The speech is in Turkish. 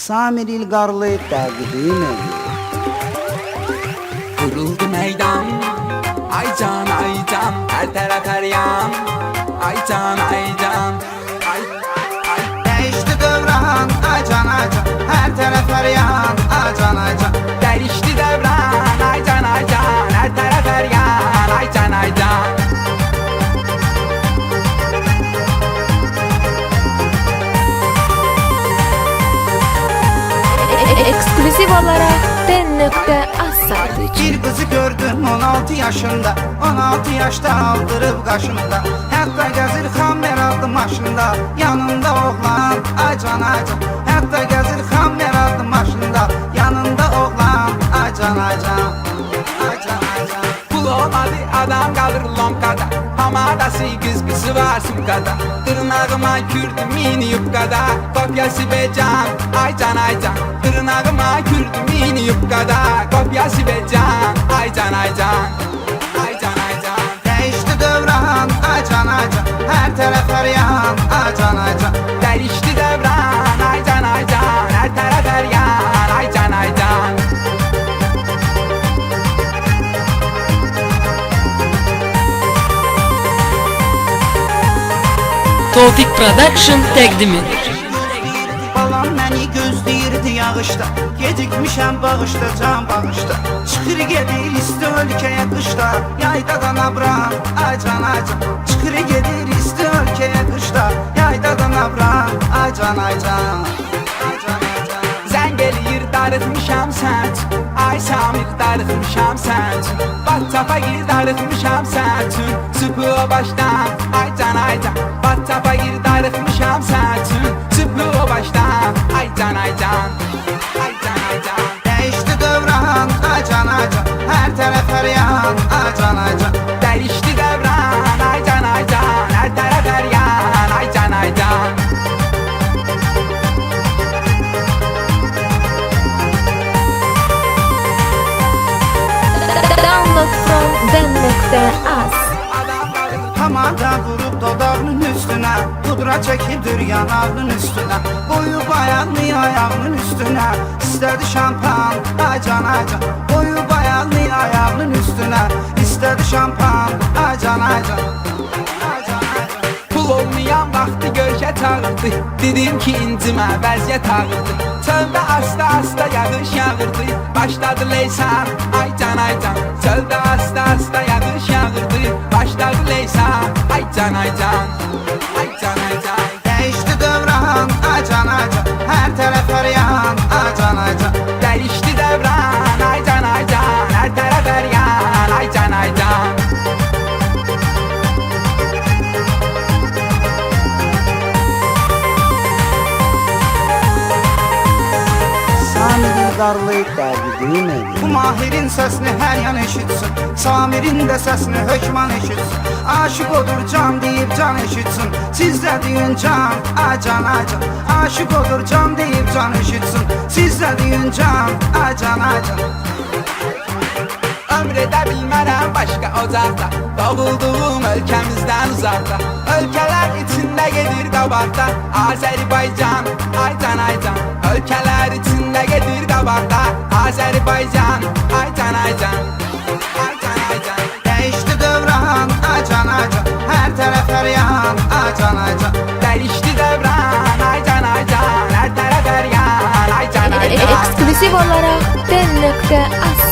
Samir İlgarlı təqdim edir. Kuruldu meydan, ay can her taraf her yan. Ay can, ay. Değişti dövran, ay can, her taraf her yan. Ay can, Değişti devran, ay can, her taraf her yan. Ay can. Eksklusif olarak den.az satıcı. Bir kızı gördüm 16 yaşında, 16 yaşta aldırıp kaşında. Hatta gezir Xammer aldı maşında, yanında oğlan ay can. Hatta gezir Xammer aldı maşında, yanında oğlan ay can. Pul olmadı adam kalır lomkada. Hamadası kızgısı var sumkada. Tırnağıma kürdüm mini yupkada. Kopyası be can, ay can. Tırnağıma kürdüm mini yupkada. Kopyası be can, ay can. Değişti dövran ay can, her taraf her yan ay can. Değişti devran, ay can. Her taraf her yan, ay can. Tofik Production təqdim edir. Balam məni gözləyirdi yağışda, gecikmişəm bağışda, can bağışda. Çıxır gedir isti ölkəyə qışda, yaydadan abram ay can. Çıxır gedir isti ölkəyə qışda, yaydadan abram ay can. Zəng eləyir darıtmışam sən üçün. Ay Samir darıtmışam sən üçün. Battapa gir darıtmışam sən üçün. Süpü o başdan, ay can. Battapa gir darıtmışam sən üçün. Süpü o başdan, ay can. Değişti dövran ay can, her taraf her yan ay can. Değişti devran, ay can. Her taraf her yan, ay can. Download from den.az. Hamada vurup dodağının üstüne, pudra çekildir yanağının üstüne. Koyup ayağını ayağının üstüne, istedi şampan ay can. Koyup ayağını ayağının üstüne, istedi şampan ay can. Pul olmayan vaxtı görkə çağırdı. Dedim ki incimə vəziyyət ağırdı. Çöldə asta yağış yağırdı. Başladı leysan ay can. Çöldə asta yağış yağırdı. Başladı leysan ay can. Değişti dövran ay can, her taraf her yan ay can. Değişti devran, ay can. Her taraf her yan, ay can. Samir İlgarlı təqdim edir. Bu Mahir'in səsini hər yan eşitsin, Samir'in də səsini hökman eşitsin. Aşık odur can deyib can eşitsin, siz də deyin can ay can. Aşık odur can deyib can eşitsin, siz də deyin can ay can. Ömr edə bilmərəm başqa ocaqda. Doğulduğum ölkəmizdən uzaqda. Ölkələr içində gedir qabaqda. Azərbaycan, ay can. Ölkələr içində gedir qabaqda. Azərbaycan, ay can. Değişti dövran ay can, her taraf her yan ay can. Değişti devran, ay can. Her taraf her yan, ay can. Eksklusif olarak den.az